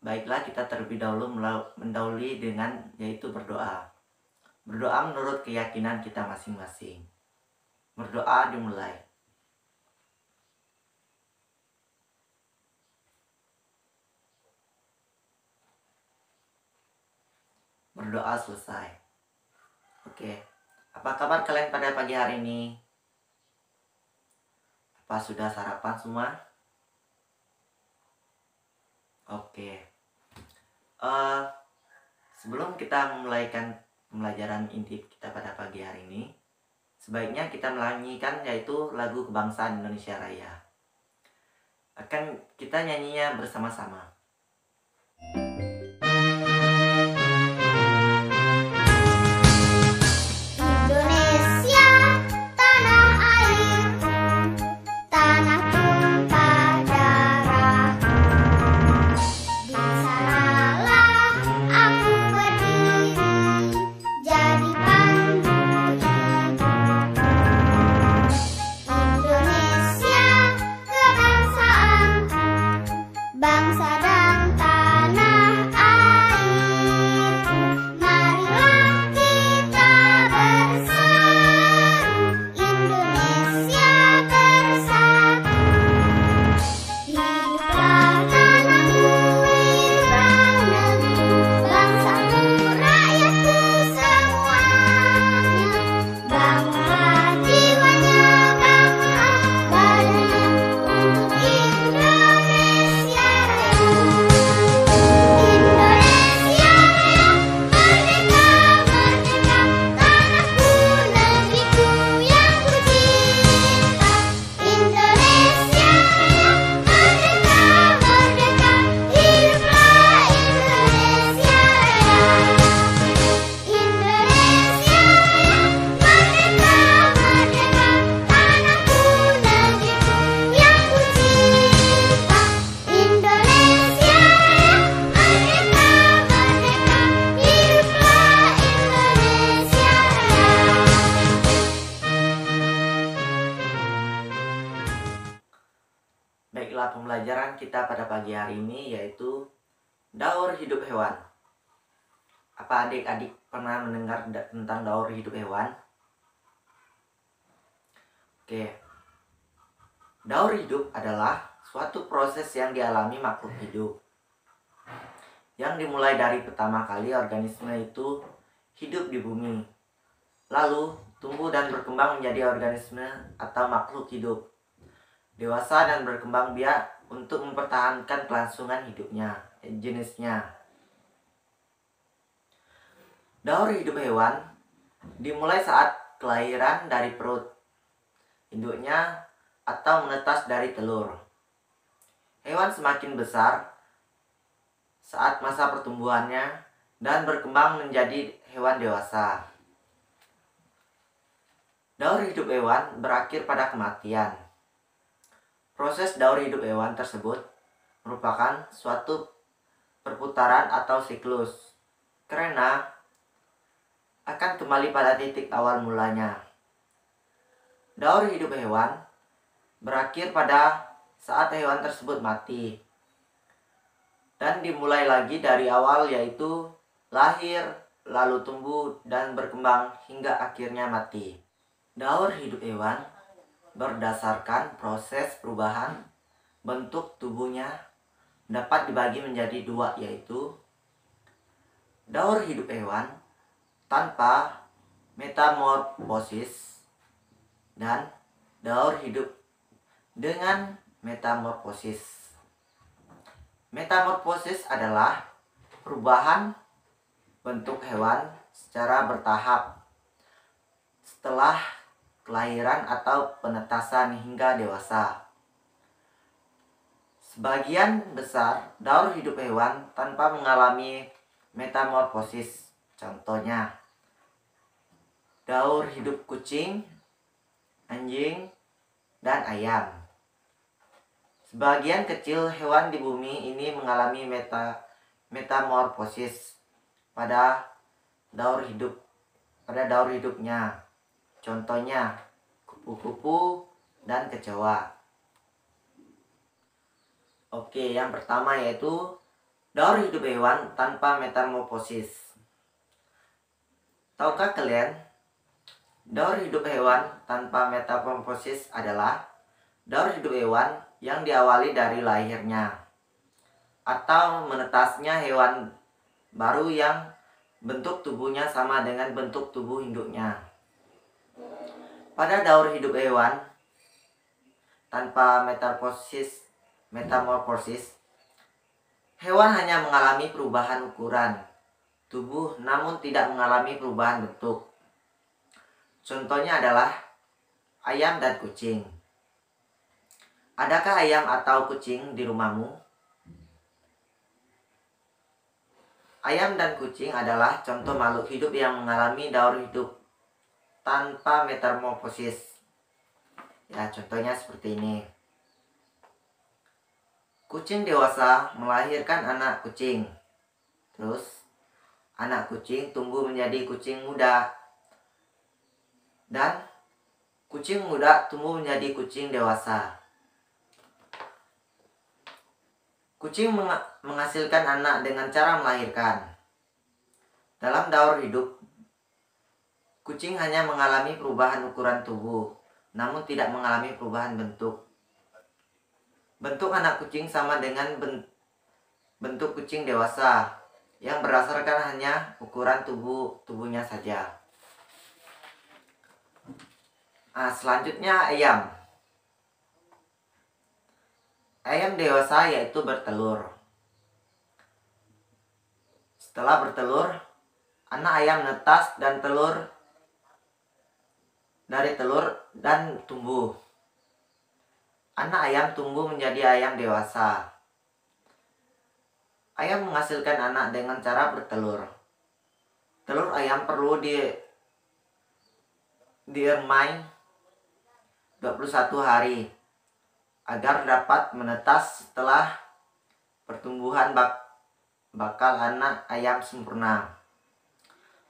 Baiklah, kita terlebih dahulu mendahului dengan yaitu berdoa. Berdoa menurut keyakinan kita masing-masing. Berdoa dimulai. Berdoa selesai. Oke. Apa kabar kalian pada pagi hari ini? Apa sudah sarapan semua? Oke. Sebelum kita memulaikan pembelajaran inti kita pada pagi hari ini, sebaiknya kita menyanyikan yaitu lagu kebangsaan Indonesia Raya. Akan kita nyanyinya bersama-sama. Baiklah, pembelajaran kita pada pagi hari ini yaitu daur hidup hewan. Apa adik-adik pernah mendengar tentang daur hidup hewan? Oke. Daur hidup adalah suatu proses yang dialami makhluk hidup, yang dimulai dari pertama kali organisme itu hidup di bumi, lalu tumbuh dan berkembang menjadi organisme atau makhluk hidup dewasa dan berkembang biak untuk mempertahankan kelangsungan hidupnya, jenisnya. Daur hidup hewan dimulai saat kelahiran dari perut induknya atau menetas dari telur. Hewan semakin besar saat masa pertumbuhannya dan berkembang menjadi hewan dewasa. Daur hidup hewan berakhir pada kematian. Proses daur hidup hewan tersebut merupakan suatu perputaran atau siklus, karena akan kembali pada titik awal mulanya. Daur hidup hewan berakhir pada saat hewan tersebut mati, dan dimulai lagi dari awal, yaitu lahir, lalu tumbuh dan berkembang hingga akhirnya mati. Daur hidup hewan berdasarkan proses perubahan bentuk tubuhnya dapat dibagi menjadi dua, yaitu daur hidup hewan tanpa metamorfosis dan daur hidup dengan metamorfosis. Metamorfosis adalah perubahan bentuk hewan secara bertahap setelah kelahiran atau penetasan hingga dewasa. Sebagian besar daur hidup hewan tanpa mengalami metamorfosis. Contohnya, daur hidup kucing, anjing, dan ayam. Sebagian kecil hewan di bumi ini mengalami metamorfosis pada daur hidupnya. Contohnya, kupu-kupu dan kecoa. Oke, yang pertama yaitu Daur hidup hewan tanpa metamorfosis. Tahukah kalian, daur hidup hewan tanpa metamorfosis adalah daur hidup hewan yang diawali dari lahirnya atau menetasnya hewan baru yang bentuk tubuhnya sama dengan bentuk tubuh induknya. Pada daur hidup hewan tanpa metamorfosis, hewan hanya mengalami perubahan ukuran tubuh namun tidak mengalami perubahan bentuk. Contohnya adalah ayam dan kucing. Adakah ayam atau kucing di rumahmu? Ayam dan kucing adalah contoh makhluk hidup yang mengalami daur hidup tanpa metamorfosis. Ya, contohnya seperti ini. Kucing dewasa melahirkan anak kucing. Terus, anak kucing tumbuh menjadi kucing muda. Dan kucing muda tumbuh menjadi kucing dewasa. Kucing menghasilkan anak dengan cara melahirkan. Dalam daur hidup, kucing hanya mengalami perubahan ukuran tubuh, namun tidak mengalami perubahan bentuk. Bentuk anak kucing sama dengan bentuk kucing dewasa, yang berdasarkan hanya ukuran tubuhnya saja. Nah, selanjutnya ayam. Ayam dewasa yaitu bertelur. Setelah bertelur, anak ayam menetas dan telur dan tumbuh. Anak ayam tumbuh menjadi ayam dewasa. Ayam menghasilkan anak dengan cara bertelur. Telur ayam perlu diremai 21 hari agar dapat menetas. Setelah pertumbuhan bakal anak ayam sempurna.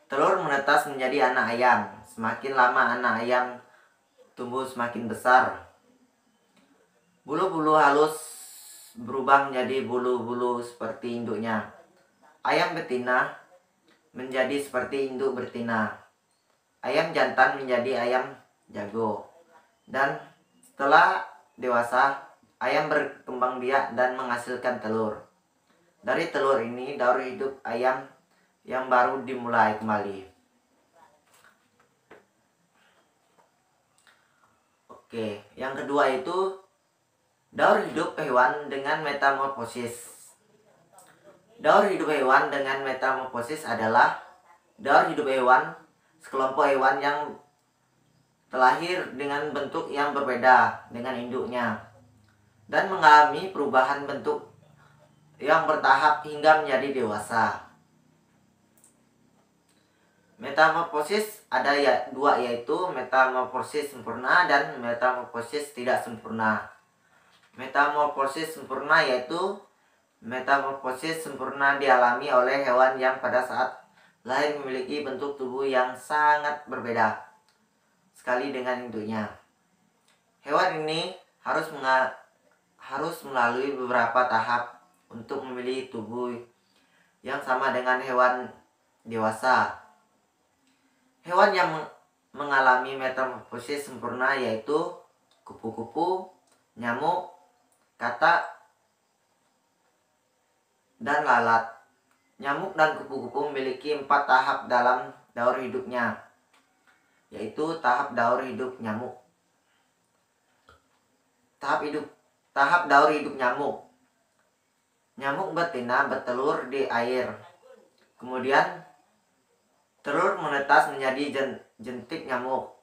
Telur menetas menjadi anak ayam. Semakin lama anak ayam tumbuh semakin besar. Bulu-bulu halus berubah menjadi bulu-bulu seperti induknya. Ayam betina menjadi seperti induk betina. Ayam jantan menjadi ayam jago. Dan setelah dewasa, ayam berkembang biak dan menghasilkan telur. Dari telur ini, daur hidup ayam yang baru dimulai kembali. Oke, yang kedua itu daur hidup hewan dengan metamorfosis. Daur hidup hewan dengan metamorfosis adalah daur hidup hewan sekelompok hewan yang terlahir dengan bentuk yang berbeda dengan induknya dan mengalami perubahan bentuk yang bertahap hingga menjadi dewasa. Metamorfosis ada dua, yaitu metamorfosis sempurna dan metamorfosis tidak sempurna. Metamorfosis sempurna yaitu metamorfosis sempurna dialami oleh hewan yang pada saat lahir memiliki bentuk tubuh yang sangat berbeda sekali dengan induknya. Hewan ini harus melalui beberapa tahap untuk memiliki tubuh yang sama dengan hewan dewasa. Hewan yang mengalami metamorfosis sempurna yaitu kupu-kupu, nyamuk, katak, dan lalat. Nyamuk dan kupu-kupu memiliki 4 tahap dalam daur hidupnya, yaitu tahap daur hidup nyamuk. Tahap daur hidup nyamuk. Nyamuk betina bertelur di air. Kemudian telur menetas menjadi jentik nyamuk.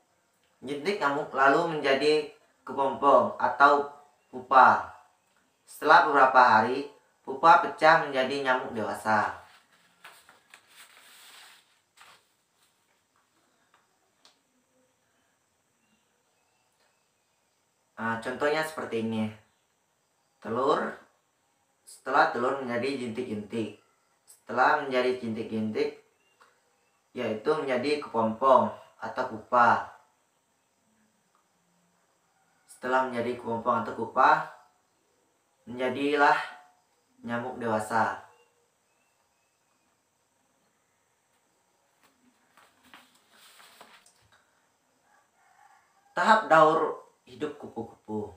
Jentik nyamuk lalu menjadi kepompong atau pupa. Setelah beberapa hari, pupa pecah menjadi nyamuk dewasa. Nah, contohnya seperti ini. Setelah telur menjadi jentik-jentik. Setelah menjadi jentik-jentik, yaitu menjadi kepompong atau pupa. Setelah menjadi kepompong atau pupa, menjadilah nyamuk dewasa. Tahap daur hidup kupu-kupu.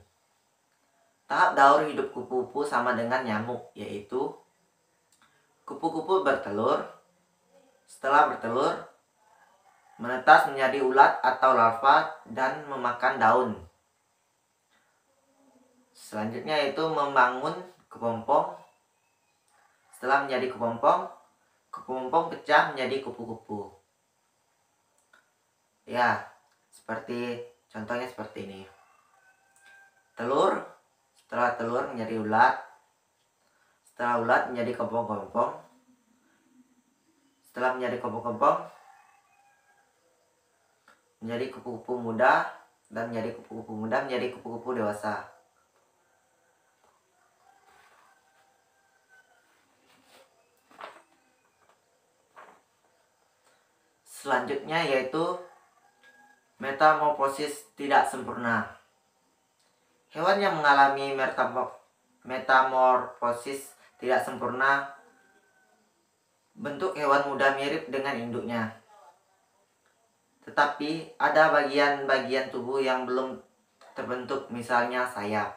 Tahap daur hidup kupu-kupu sama dengan nyamuk, yaitu kupu-kupu bertelur. Setelah bertelur, menetas menjadi ulat atau larva dan memakan daun. Selanjutnya yaitu membangun kepompong. Setelah menjadi kepompong, kepompong pecah menjadi kupu-kupu. Ya, contohnya seperti ini. Telur, setelah telur menjadi ulat. Setelah ulat menjadi kepompong. Setelah menjadi kepompong, menjadi kupu-kupu muda, dan menjadi kupu-kupu muda menjadi kupu-kupu dewasa. Selanjutnya yaitu metamorfosis tidak sempurna. Hewan yang mengalami metamorfosis tidak sempurna, bentuk hewan muda mirip dengan induknya. Tetapi ada bagian-bagian tubuh yang belum terbentuk, misalnya sayap.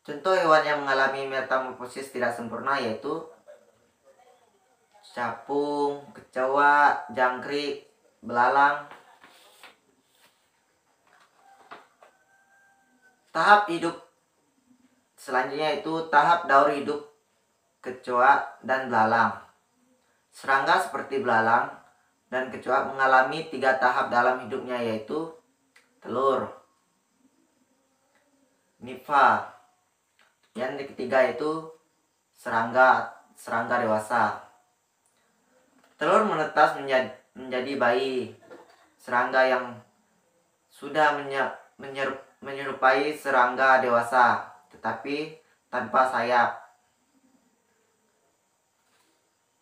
Contoh hewan yang mengalami metamorfosis tidak sempurna yaitu capung, kecoa, jangkrik, belalang. Tahap hidup selanjutnya itu tahap daur hidup kecoa dan belalang. Serangga seperti belalang dan kecoa mengalami 3 tahap dalam hidupnya, yaitu telur, nipa, yang ketiga yaitu serangga dewasa. Telur menetas menjadi bayi serangga yang sudah menyerupai serangga dewasa, tetapi tanpa sayap.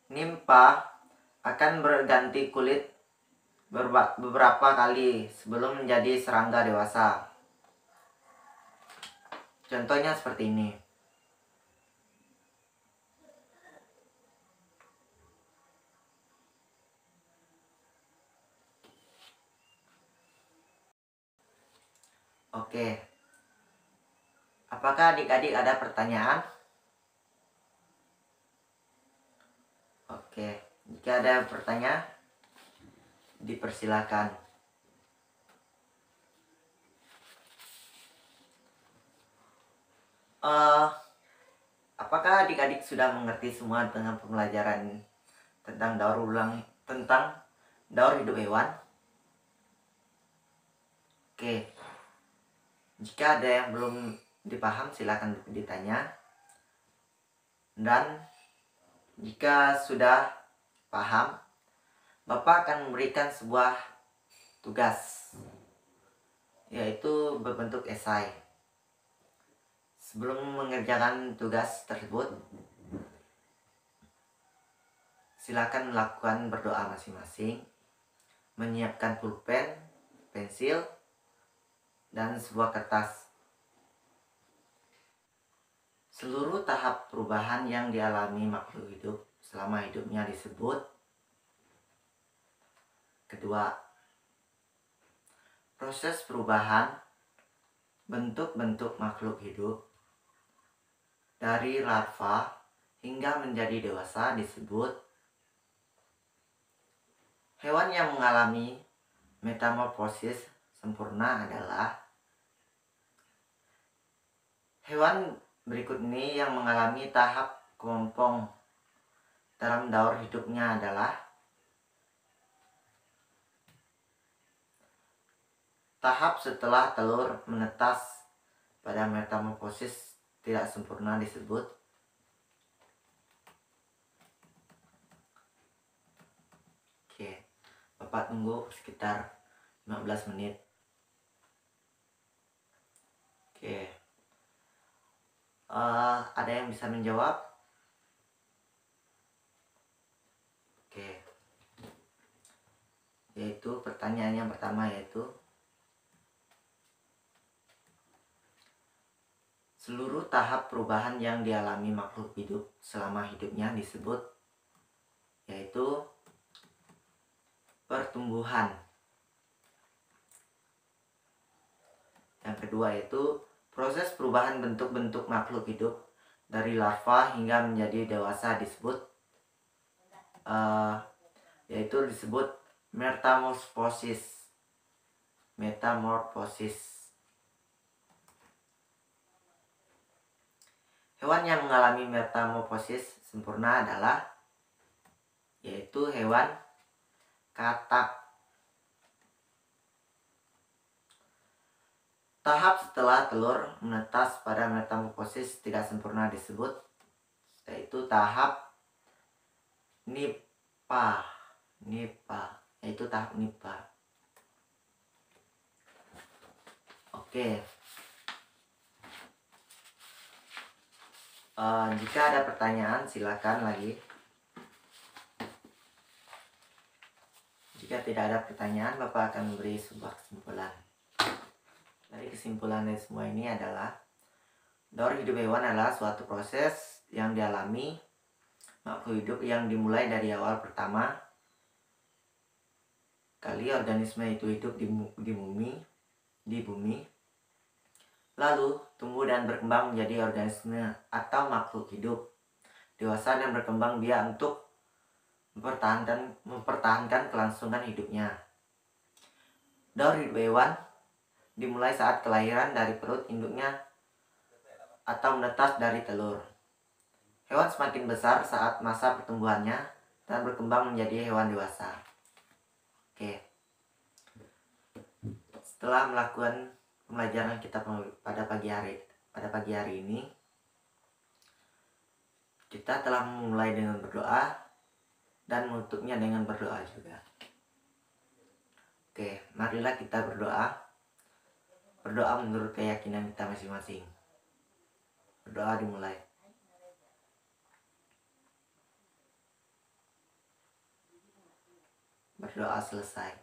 Nimpa akan berganti kulit beberapa kali sebelum menjadi serangga dewasa. Contohnya seperti ini. Oke. Apakah adik-adik ada pertanyaan? Oke, jika ada pertanyaan, dipersilakan. Apakah adik-adik sudah mengerti semua dengan pembelajaran tentang daur hidup hewan? Oke. Jika ada yang belum dipaham, silakan ditanya. Dan jika sudah paham, Bapak akan memberikan sebuah tugas, yaitu berbentuk esai. Sebelum mengerjakan tugas tersebut, silakan melakukan berdoa masing-masing, menyiapkan pulpen, pensil, dan sebuah kertas. Seluruh tahap perubahan yang dialami makhluk hidup selama hidupnya disebut. Kedua, proses perubahan bentuk-bentuk makhluk hidup dari larva hingga menjadi dewasa disebut. Hewan yang mengalami metamorfosis sempurna adalah hewan berikut ini. Yang mengalami tahap kepompong dalam daur hidupnya adalah tahap setelah telur menetas pada metamorfosis tidak sempurna disebut. Oke, Bapak tunggu sekitar 15 menit. Oke. Ada yang bisa menjawab? Oke. Yaitu pertanyaan yang pertama yaitu seluruh tahap perubahan yang dialami makhluk hidup selama hidupnya disebut, yaitu pertumbuhan. Yang kedua yaitu proses perubahan bentuk-bentuk makhluk hidup dari larva hingga menjadi dewasa yaitu disebut metamorfosis. Hewan yang mengalami metamorfosis sempurna adalah yaitu hewan katak. Tahap setelah telur menetas pada metamorfosis tidak sempurna disebut yaitu tahap nipa, yaitu tahap nipa. Oke. Jika ada pertanyaan silakan lagi. Jika tidak ada pertanyaan, Bapak akan memberi sebuah kesimpulan. Dari kesimpulan dari semua ini adalah daur hidup hewan adalah suatu proses yang dialami makhluk hidup yang dimulai dari awal pertama kali organisme itu hidup di bumi, lalu tumbuh dan berkembang menjadi organisme atau makhluk hidup dewasa dan berkembang biak untuk mempertahankan kelangsungan hidupnya. Daur hidup hewan dimulai saat kelahiran dari perut induknya atau menetas dari telur. Hewan semakin besar saat masa pertumbuhannya dan berkembang menjadi hewan dewasa. Oke. Setelah melakukan pembelajaran kita pada pagi hari ini, kita telah memulai dengan berdoa dan menutupnya dengan berdoa juga. Oke, marilah kita berdoa. Berdoa menurut keyakinan kita masing-masing. Berdoa dimulai. Berdoa selesai.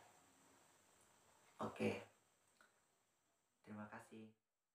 Oke. Terima kasih.